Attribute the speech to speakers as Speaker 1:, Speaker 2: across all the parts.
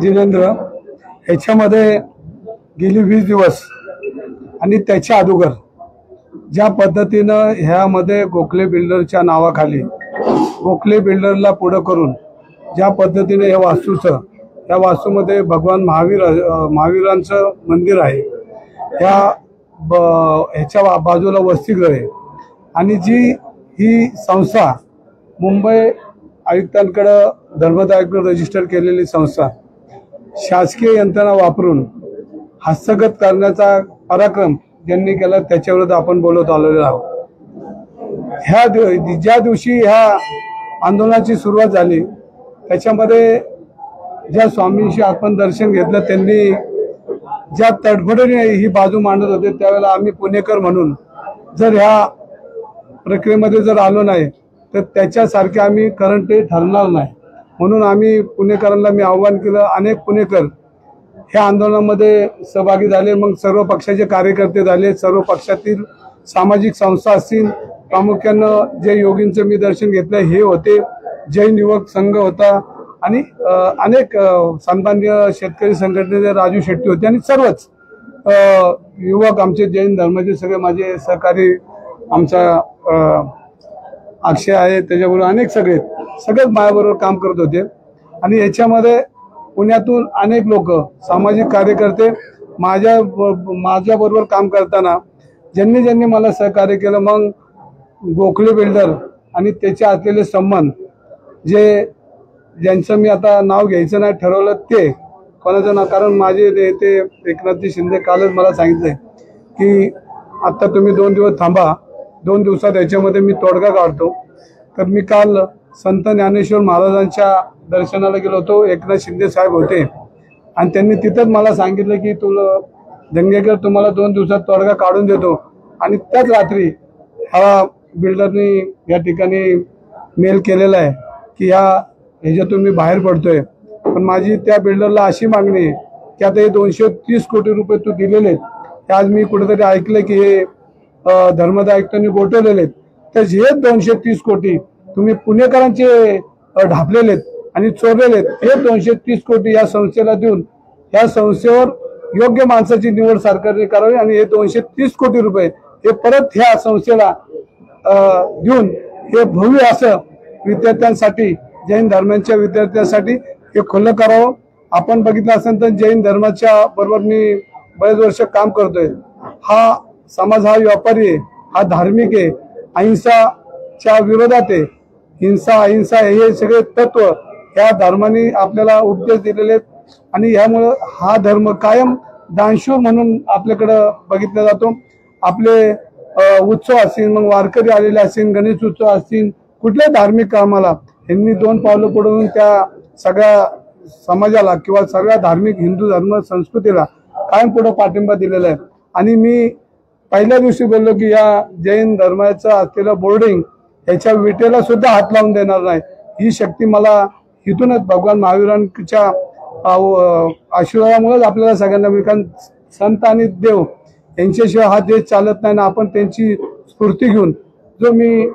Speaker 1: जिनेंद्र ह्याच्यामध्ये गेली 20 दिवस आणि त्याच्या अगोदर ज्या पद्धतीनं ह्यामध्ये गोखले बिल्डरच्या नावाखाली गोखले बिल्डरला पुढे करून ज्या पद्धतीने हे वास्तूचं त्या वास्तूमध्ये भगवान महावीरांचं मंदिर आहे, ह्याच्या बाजूला वसतिगृह आहे आणि जी ही संस्था मुंबई आयुक्तांकडे धर्मदायकडे रजिस्टर केलेली संस्था शासकीय यंत्रणा वापरून हस्तगत करण्याचा पराक्रम ज्यांनी केला त्याच्याविरुद्ध आपण बोलत आलेलो आहोत। ज्या दिवशी ह्या आंदोलनाची सुरुवात झाली त्याच्यामध्ये ज्या स्वामींशी आपण दर्शन घेतलं त्यांनी ज्या तडफडीने ही बाजू मांडत होते त्यावेळेला आम्ही पुणेकर म्हणून जर ह्या प्रक्रियेमध्ये जर आलो नाही तर त्याच्यासारखे आम्ही करंटे ठरणार नाही, म्हणून आम्ही पुणेकरांना मी आव्हान केलं। अनेक पुणेकर ह्या आंदोलनामध्ये सहभागी झाले, मग सर्व पक्षाचे कार्यकर्ते झाले, सर्व पक्षातील सामाजिक संस्था असतील, प्रामुख्यानं जे योगींचं मी दर्शन घेतलं हे होते, जैन युवक संघ होता आणि अनेक सन्माननीय शेतकरी संघटनेचे राजू शेट्टी होते आणि सर्वच युवक आमचे जैन धर्माचे सगळे माझे सहकारी, आमचा अक्षय आहे त्याच्याबरोबर अनेक सगळेच माझ्याबरोबर काम करत होते आणि याच्यामध्ये पुण्यातून अनेक लोक सामाजिक कार्यकर्ते माझ्याबरोबर काम करताना ज्यांनी मला सहकार्य केलं, मग गोखले बिल्डर आणि त्याचे असलेले संबंध ज्यांचं मी आता नाव घ्यायचं नाही ठरवलं ते कोणाचं ना, कारण माझे नेते एकनाथजी शिंदे कालच मला सांगितलंय की आता तुम्ही 2 दिवस थांबा, 2 दिवसात याच्यामध्ये मी तोडगा काढतो। तर मी काल संत ज्ञानेश्वर महाराजांच्या दर्शनाला गेलो होतो, एकनाथ शिंदे साहेब होते आणि त्यांनी तिथंच मला सांगितलं की तुला दंगेकर तुम्हाला 2 दिवसात तोडगा काढून देतो आणि त्याच रात्री हा बिल्डरनी या ठिकाणी मेल केलेला आहे की ह्याच्यातून मी बाहेर पडतोय। पण माझी त्या बिल्डरला अशी मागणी आहे की आता हे 230 कोटी रुपये तू दिलेले आहेत, आज मी कुठेतरी ऐकलं की हे धर्मदायिकांनी गोठवलेले आहेत, तर हे 230 कोटी तुम्ही पुणेकरांचे ढापलेले आहेत आणि चोरलेले आहेत, हे 230 कोटी या संस्थेला देऊन या संस्थेवर योग्य माणसाची निवड सरकारने करावी आणि हे 230 कोटी रुपये हे परत ह्या संस्थेला देऊन हे भव्य असं विद्यार्थ्यांसाठी, जैन धर्माच्या विद्यार्थ्यांसाठी हे खुलं करावं। आपण बघितलं असेल तर जैन धर्माच्या बरोबर मी बरेच वर्ष काम करतोय। हा समाज हा व्यापारी आहे, हा धार्मिक आहे, अहिंसाच्या विरोधात आहे, हिंसा अहिंसा हे सगळे तत्व या धर्माने आपल्याला उपदेश दिलेले आहेत आणि यामुळे हा धर्म कायम दानशूर म्हणून आपल्याकडं बघितला जातो। आपले उत्सव असतील, मग वारकरी आलेले असतील, गणेश उत्सव असतील, कुठल्याही धार्मिक कामाला यांनी 2 पावलं पुढे त्या सगळ्या समाजाला किंवा सगळ्या धार्मिक हिंदू धर्म संस्कृतीला कायम पुढे पाठिंबा दिलेला आहे। आणि मी पहिल्या दिवशी बोललो की या जैन धर्माचं असलेलं बोर्डिंग याच्या विटेला सुद्धा हात लावून देणार नाही, ही शक्ती मला इथूनच भगवान महावीरांच्या आशीर्वादामुळेच आपल्याला सगळ्यांना मिळेल, कारण संत आणि देव यांच्याशिवाय हा देश चालत नाही ना। आपण त्यांची स्फूर्ती घेऊन जो मी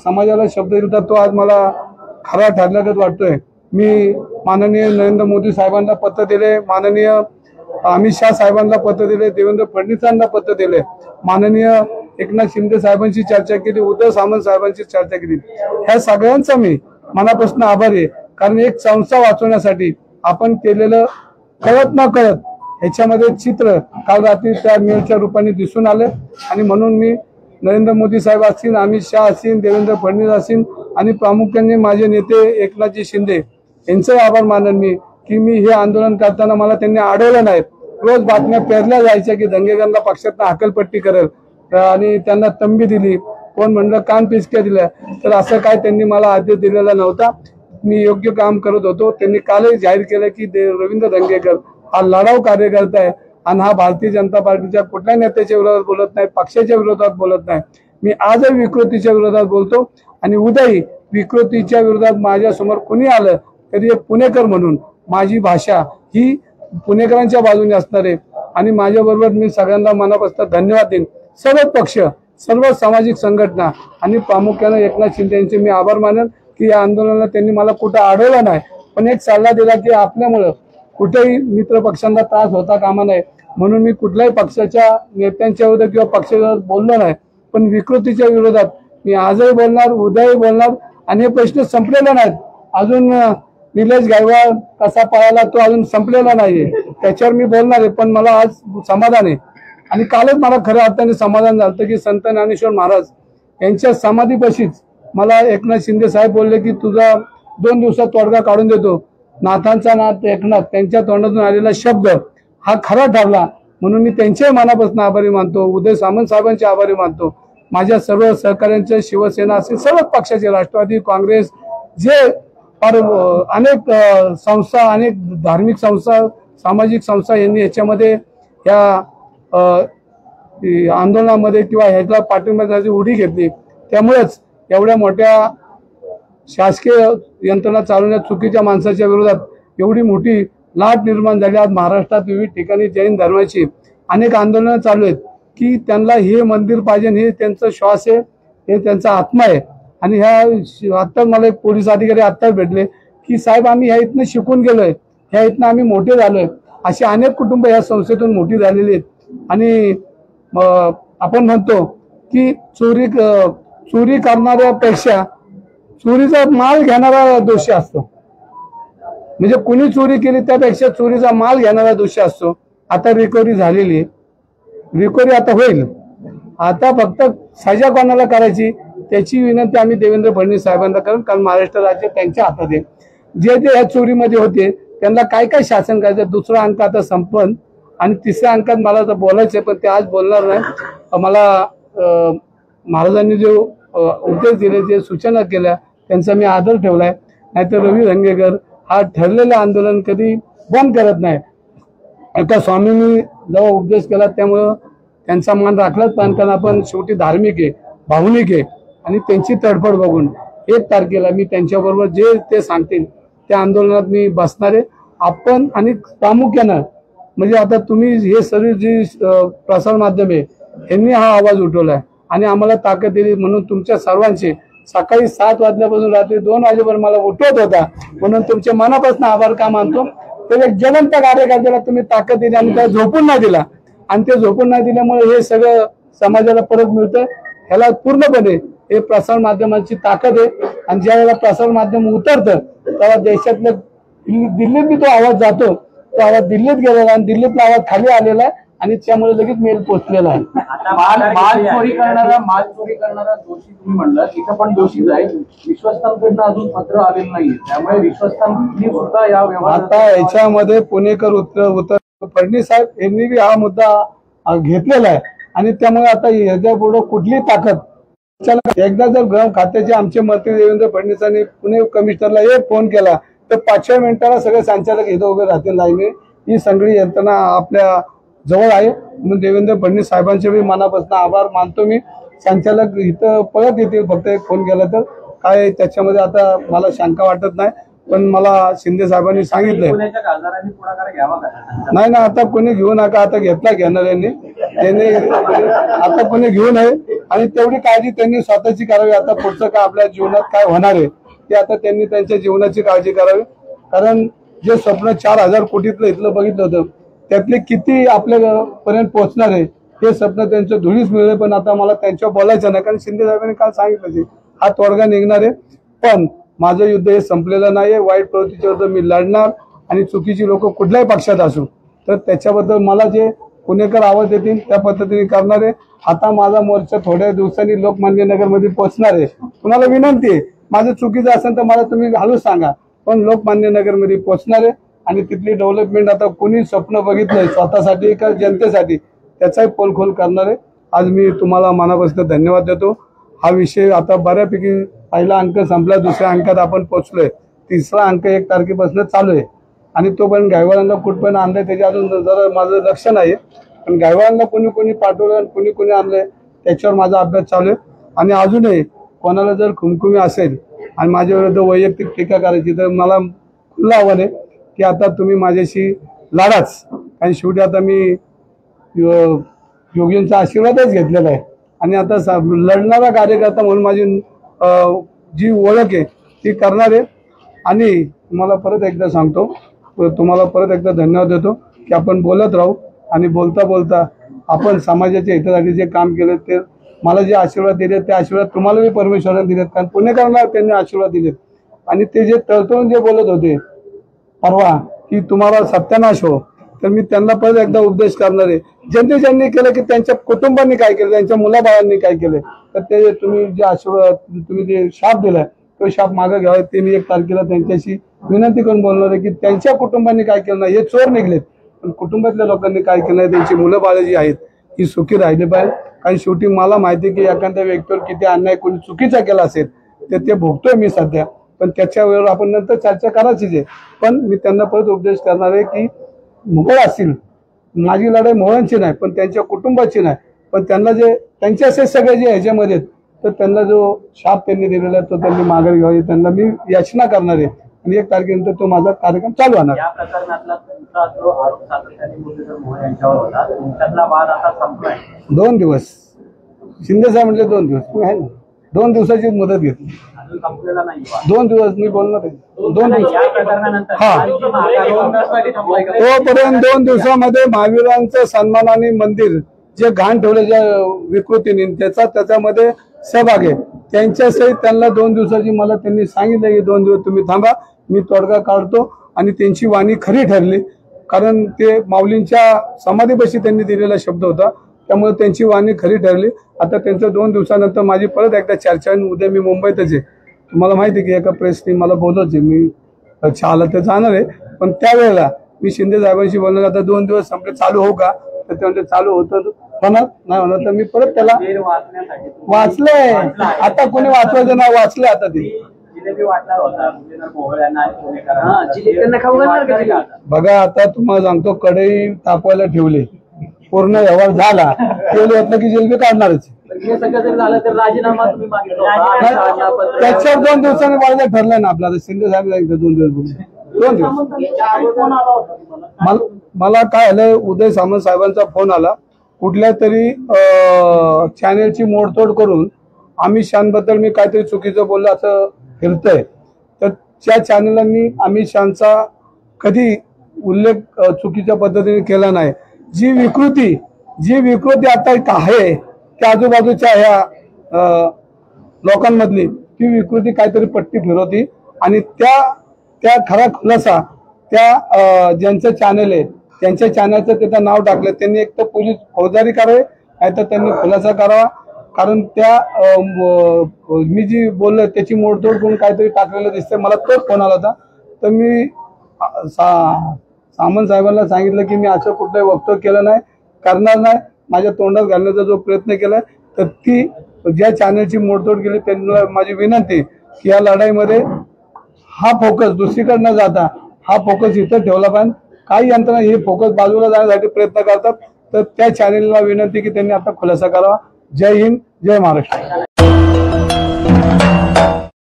Speaker 1: समाजाला शब्द दिला तो आज मला खरा ठरल्यागत वाटतोय। मी माननीय नरेंद्र मोदी साहेबांना पत्र दिले, माननीय अमित शाह साहेबांना पत्र दिले, देवेंद्र फडणवीसांना पत्र दिले, माननीय एकनाथ शिंदे साहेबांची चर्चा केली, उद्धव सामंत साहेबांची चर्चा केली। ह्या सगळ्यांचा मी मनापासून आभारी आहे, कारण एक संस्था वाचवण्यासाठी आपण केलेलं कळत न कळत ह्याच्यामध्ये चित्र काल रात्री त्या मेलच्या रूपाने दिसून आले आणि म्हणून मी नरेंद्र मोदी साहेब असतील, अमित शाह असतील, देवेंद्र फडणवीस असतील आणि प्रामुख्याने माझे नेते एकनाथजी शिंदे यांचे आभार मानेन मी की मी हे आंदोलन करताना मला त्यांनी अडवलं नाही। रोज बातम्या पेरल्या जायच्या की दंगेकरांना पक्षातनं हकलपट्टी करेल आणि त्यांना तंबी दिली, कोण म्हणलं कान पिचक्या दिल्या, तर असं काय त्यांनी मला आदेश दिलेला नव्हता। मी योग्य काम करत होतो। त्यांनी कालही जाहीर केलं की रवींद्र दंगेकर हा लढाऊ कार्यकर्ता आहे आणि हा भारतीय जनता पार्टीच्या कुठल्या नेत्याच्या विरोधात बोलत नाही, पक्षाच्या विरोधात बोलत नाही। मी आजही विकृतीच्या विरोधात बोलतो आणि उद्याही विकृतीच्या विरोधात माझ्या समोर कुणी आलं तरी एक पुणेकर म्हणून माझी भाषा ही पुणेकरांच्या बाजूने असणार आहे आणि माझ्याबरोबर मी सगळ्यांना मनापासून धन्यवाद देईन। सर्व पक्ष, सर्व सामाजिक संघटना आणि प्रामुख्याने एकनाथ शिंदे यांचे मी आभार मानेन की या आंदोलनाला त्यांनी मला कुठं अडवलं नाही, पण एक सल्ला दिला की आपल्यामुळे कुठेही मित्र पक्षांना त्रास होता कामा नये म्हणून मी कुठल्याही पक्षाच्या नेत्यांच्या विरोधात किंवा पक्षाच्या बोललो नाही, पण विकृतीच्या विरोधात मी आजही बोलणार, उद्याही बोलणार आणि हे प्रश्न संपलेले नाहीत. अजून निलेश गायकवाड कसा पळाला तो अजून संपलेला नाहीये, त्याच्यावर मी बोलणार आहे. पण मला आज समाधान आहे आणि कालच मला खऱ्या अर्थाने समाधान झालं की संत ज्ञानेश्वर महाराज यांच्या समाधीपाशीच मला एकनाथ शिंदे साहेब बोलले की तुझा 2 दिवसात तोडगा काढून देतो. नाथांचा नाथ एकनाथ त्यांच्या तोंडातून आलेला शब्द हा खरा ठरला म्हणून मी त्यांच्याही मनापासून आभारी मानतो. उदय सामंत साहेबांचे आभारी मानतो. माझ्या सर्व सहकाऱ्यांचे, शिवसेना असेल सर्वच पक्षाचे, राष्ट्रवादी काँग्रेस, जे अनेक संस्था, अनेक धार्मिक संस्था, सामाजिक संस्था यांनी याच्यामध्ये या आंदोलनामध्ये किंवा ह्याला पाठिंब्याची उडी घेतली. त्यामुळेच एवढ्या मोठ्या शासकीय यंत्रणा चालवण्यात चुकीच्या माणसाच्या विरोधात एवढी मोठी लाट निर्माण झाली. आज महाराष्ट्रात विविध ठिकाणी जैन धर्माची अनेक आंदोलनं चालू आहेत की त्यांना हे मंदिर पाहिजे, हे त्यांचा श्वास आहे, हे त्यांचा आत्मा आहे. आणि ह्या आत्ताच मला एक पोलीस अधिकारी आत्ताच भेटले की साहेब आम्ही ह्या इथनं शिकून गेलोय, ह्या इथनं आम्ही मोठे झालोय. अशी अनेक कुटुंब ह्या संस्थेतून मोठी झालेली आहेत. आणि आपण म्हणतो की चोरी करणाऱ्यापेक्षा चोरीचा माल घेणारा दोषी असतो. म्हणजे कुणी चोरी केली त्यापेक्षा चोरीचा माल घेणारा दोषी असतो. आता रिकव्हरी झालेली आहे, रिकव्हरी आता होईल. आता फक्त सजा कोणाला करायची त्याची विनंती आम्ही देवेंद्र फडणवीस साहेबांना करू, कारण महाराष्ट्र राज्य त्यांच्या हातात आहे. जे जे या चोरीमध्ये होते त्यांना काय काय शासन करायचं. दुसरा अंक आता संपन आणि तिसऱ्या अंकात मला तर बोलायचं पण ते आज बोलणार नाही. मला महाराजांनी जो उपदेश दिले, जे सूचना केल्या त्यांचा मी आदर ठेवलाय. नाहीतर रवी धंगेकर हा ठरलेलं आंदोलन कधी बंद करत नाही. एका स्वामींनी जेव्हा उपदेश केला त्यामुळं त्यांचा मान राखलाच पाहिजे, कारण आपण शेवटी धार्मिक आहे, भावनिक आहे. आणि त्यांची तडफड बघून 1 तारखेला मी त्यांच्याबरोबर जे ते सांगतील त्या आंदोलनात मी बसणार आहे. आपण आणि प्रामुख्यानं म्हणजे आता तुम्ही हे सर्व जी प्रसार माध्यम आहे यांनी हा आवाज उठवलाय आणि आम्हाला ताकद दिली म्हणून तुमच्या सर्वांचे सकाळी 7 वाजल्यापासून रात्री 2 वाजेपर्यंत मला उठवत होता म्हणून तुमच्या मनापासून आभार का मानतो. तर एक जलंत कार्यकर्त्याला तुम्ही ताकद दिली आणि त्याला झोपून नाही दिला आणि ते झोपून नाही दिल्यामुळे हे सगळं समाजाला परत मिळतं. ह्याला पूर्णपणे हे प्रसार माध्यमांची ताकद आहे. आणि ज्या वेळेला प्रसार माध्यम उतरतं तेव्हा देशातल्या दिल्लीत बी तो आवाज जातो, तो आवाज दिल्लीत गेलेला आणि दिल्लीतला आवाज खाली आलेला आहे आणि त्यामुळे लगेच मेल पोहोचलेला आहे.
Speaker 2: माल चोरी करणारा दोषी तुम्ही म्हणलं, तिथं पण दोषीच आहे. विश्वस्तांकडनं अजून पत्र आलेलं नाही, त्यामुळे विश्वस्तांनी सुद्धा या व्यवहारात
Speaker 1: आता याच्यामध्ये पुणेकर उत्तर फडणवीस साहेब यांनी बी हा मुद्दा घेतलेला आहे आणि त्यामुळे आता याच्या पुढे कुठली ताकद. एकदा जर गृह खात्याचे आमचे मंत्री देवेंद्र फडणवीसांनी पुणे कमिशनरला एक फोन केला तर 5व्या मिनिटाला सगळे संचालक इथं उभे राहतील लाईने. ही सगळी यंत्रणा आपल्या जवळ आहे म्हणून देवेंद्र फडणवीस साहेबांचे मी मनापासून आभार मानतो. मी संचालक इथं पळत येतील फक्त एक फोन केला तर काय त्याच्यामध्ये आता मला शंका वाटत नाही. पण मला शिंदे साहेबांनी सांगितलंय नाही ना आता कोणी घेऊ नका, आता घेतला घेणाऱ्यांनी त्यांनी आता कोणी घेऊ नये आणि तेवढी काळजी त्यांनी स्वतःची करावी. आता पुढचं काय आपल्या जीवनात काय होणार आहे ते आता त्यांनी त्यांच्या जीवनाची काळजी करावी. कारण जे स्वप्न 4000 कोटीतलं इथलं बघितलं होतं त्यातले किती आपल्यापर्यंत पोहोचणार आहे हे स्वप्न त्यांचं धुळीच मिळेल. पण आता मला त्यांच्यावर बोलायचं नाही कारण शिंदे साहेबांनी काल सांगितलं हा तोडगा निघणार आहे. पण माझं युद्ध हे संपलेलं नाहीये. वाईट प्रवृत्तीच्या विरुद्ध मी लढणार आणि चुकीची लोक कुठल्याही पक्षात असू तर त्याच्याबद्दल मला जे पुणेकर आवाज देतील त्या पद्धतीने करणार आहे. आता माझा मोर्चा थोड्या दिवसांनी लोकमान्य नगरमध्ये पोहोचणार आहे. तुम्हाला विनंती आहे माझं चुकीचं असेल तर मला तुम्ही हळूच सांगा, पण लोकमान्य नगरमध्ये पोहोचणार आहे आणि तिथली डेव्हलपमेंट आता कोणी स्वप्न बघितलंय स्वतःसाठी का जनतेसाठी त्याचाही पोलखोल करणार आहे. आज मी तुम्हाला मनापासून धन्यवाद देतो. हा विषय आता बऱ्यापैकी पहिला अंक संपला, दुसऱ्या अंकात आपण पोहोचलोय, तिसरा अंक 1 तारखेपासून चालू आहे आणि तो पण गायकवाडांना कुठपर्यंत आणलंय त्याच्या अजून जरा माझं लक्ष नाही. पण गायकवाडांना कोणी पाठवलं कोणी आणलंय त्याच्यावर माझा अभ्यास चालू आहे. आणि अजूनही कोणाला जर खुमखुमी असेल आणि माझ्या विरुद्ध वैयक्तिक टीका करायची तर मला खुलं आव्हान आहे की आता तुम्ही माझ्याशी लढाच. आणि शेवटी आता मी योगींचा आशीर्वादच घेतलेला आहे आणि आता लढणारा कार्यकर्ता म्हणून माझी जी ओळख आहे ती करणार आहे. आणि मला परत एकदा सांगतो तुम्हाला परत एकदा धन्यवाद देतो की आपण बोलत राहू आणि बोलता बोलता आपण समाजाच्या हितासाठी जे काम केले ते मला जे आशीर्वाद दिले ते आशीर्वाद तुम्हाला बी परमेश्वराने दिलेत, कारण पुणेकरांना त्यांनी आशीर्वाद दिलेत. आणि ते जे तळतळून जे बोलत होते परवा की तुम्हाला सत्यानाश हो, तर मी त्यांना परत एकदा उपदेश करणार आहे. ज्यांनी केलं की त्यांच्या कुटुंबांनी काय केलं, त्यांच्या मुलाबाळांनी काय केलं, तर ते तुम्ही जे आशीर्वाद तुम्ही जे शाप दिलाय तो शाप मागे घ्यावा. ते मी 1 तारखेला त्यांच्याशी विनंती करून बोलणार आहे की त्यांच्या कुटुंबांनी काय केलं नाही, हे चोर निघलेत, पण कुटुंबातल्या लोकांनी काय केलं नाही, त्यांची मुलं बाळ जी आहेत ही सुखी राहिली पाहिजे. कारण शेवटी मला माहिती आहे की एखाद्या व्यक्तीवर किती अन्याय कोणी चुकीचा केला असेल तर ते भोगतोय मी सध्या, पण त्याच्या वेळेवर आपण नंतर चर्चा करायचीच आहे. पण मी त्यांना परत उपदेश करणार आहे की मोहळ असतील, माझी लढाई मोहळांची नाही पण त्यांच्या कुटुंबाची नाही, पण त्यांना जे त्यांचे असे सगळे जे ह्याच्यामध्ये आहेत, तर त्यांना जो शाप त्यांनी दिलेला आहे तो त्यांनी माघार घ्यावी, त्यांना मी याचना करणार आहे. आणि 1 तारखेनंतर तो माझा कार्यक्रम चालू होणार.
Speaker 2: या प्रकरणातला तुमचा जो आरोप सातत्याने मुरलीधर मोहोळ यांच्यावर होता, तुमच्यातला वाद आता संपलाय.
Speaker 1: 2 दिवस शिंदे साहेब म्हटले 2 दिवस मी आहे ना, 2 दिवसाची मुदत घेतली.
Speaker 2: अजून संपलेला नाही वाद.
Speaker 1: 2 दिवस मी बोलणार आहे. 2 दिवस
Speaker 2: या प्रकरणानंतर
Speaker 1: हा.
Speaker 2: तोपर्यंत
Speaker 1: तोपर्यंत 2 दिवसामध्ये महावीरांचं सन्मानाने मंदिर जे घाण ठेवलं ज्या विकृतीने त्याच्यामध्ये सहभाग आहे. त्यांच्यासहित त्यांना 2 दिवसाची मला त्यांनी सांगितलं की 2 दिवस तुम्ही थांबा, मी तोडगा काढतो. आणि त्यांची वाणी खरी ठरली, कारण ते माऊलींच्या समाधीपाशी त्यांनी दिलेला शब्द होता, त्यामुळे त्यांची वाणी खरी ठरली. आता त्यांचं 2 दिवसानंतर माझी परत एकदा चर्चा आहे. उद्या मी मुंबईतच आहे. तुम्हाला माहिती आहे की एका प्रेसने मला बोलवचे, मी आला तर जाणार आहे, पण त्यावेळेला मी शिंदे साहेबांशी बोलणार. आता 2 दिवस संपले चालू हो का, तर ते म्हणजे चालू होतं होणार नाही होणार तर मी परत त्याला वाचलंय. आता कोणी वाचवायचं नाही, वाचलंय आता ते.
Speaker 2: जिलेबी वाटणार होता मुरलीधर मोहोळ यांना आणि पुणेकरांना.
Speaker 1: बघा आता तुम्हाला सांगतो, कढई तापवायला ठेवले, पूर्ण व्यवहार झाला, तेल होत की जिलेबी काढणारच.
Speaker 2: हे सगळं जर झालं तर राजीनामा तुम्ही मागितला होता.
Speaker 1: त्याच्यावर 2 दिवसांनी वाढलं ठरलंय ना आपलं. आता शिंदे साहेब सांगितलं 2 दिवस बोलून 2 दिवस. मला काय आलं, उदय सामंत साहेबांचा फोन आला, कुठल्या तरी चॅनेलची मोडतोड करून अमित शहाबद्दल मी काहीतरी चुकीचं बोललं असं फिरतंय. तर त्या चॅनलांनी अमित शहाचा कधी उल्लेख चुकीच्या पद्धतीने केला नाही. जी विकृती आता आहे त्या आजूबाजूच्या ह्या लोकांमधली ती विकृती काहीतरी पट्टी फिरवती आणि त्या खरा खुलासा त्या ज्यांचं चॅनल आहे त्यांच्या चॅनलचं त्याचं नाव टाकलं, त्यांनी एक तर पोलीस फौजदारी करावी नाही तर त्यांनी खुलासा करावा. कारण त्या मी जी बोललो त्याची मोडतोड करून काहीतरी टाकलेलं दिसतंय. मला तोच फोन आला होता. तर मी सामंत साहेबांना सांगितलं की मी असं कुठलंही वक्तव्य केलं नाही, करणार नाही. माझ्या तोंडात घालण्याचा जो प्रयत्न केलाय तर ती ज्या चॅनलची मोडतोड केली त्यांना माझी विनंती की या लढाईमध्ये हा फोकस दुसरीकडे न जाता हा फोकस इथं ठेवला पाहिजे. काही यंत्रणा हे फोकस बाजूला जाण्यासाठी प्रयत्न करतात, तर त्या चॅनलला विनंती की त्यांनी आता खुलासा करावा. जय हिंद, जय महाराष्ट्र.